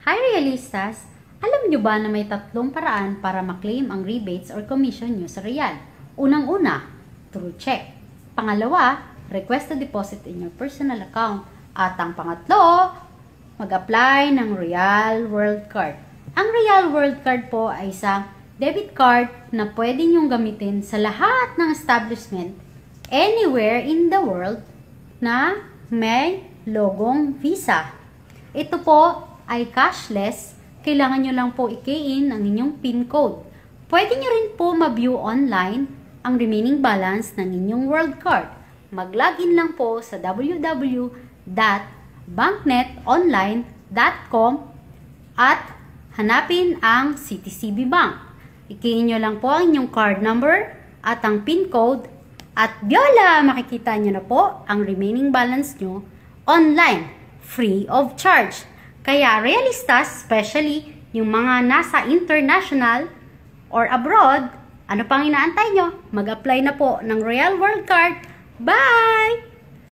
Hi Realistas! Alam nyo ba na may tatlong paraan para maklaim ang rebates or commission nyo sa Real? Unang-una, through check. Pangalawa, request to deposit in your personal account. At ang pangatlo, mag-apply ng Real World Card. Ang Real World Card po ay isang debit card na pwede nyong gamitin sa lahat ng establishment anywhere in the world na may logong Visa. Ito po ay cashless, kailangan nyo lang po i-key in ang inyong PIN code. Pwede nyo rin po ma-view online ang remaining balance ng inyong World Card. Mag-login lang po sa www.banknetonline.com at hanapin ang CTCB Bank. I-key in nyo lang po ang inyong card number at ang PIN code at biola, makikita nyo na po ang remaining balance nyo online, free of charge. Kaya realistas, especially yung mga nasa international or abroad, ano pang inaantay nyo? Mag-apply na po ng Real World Card. Bye!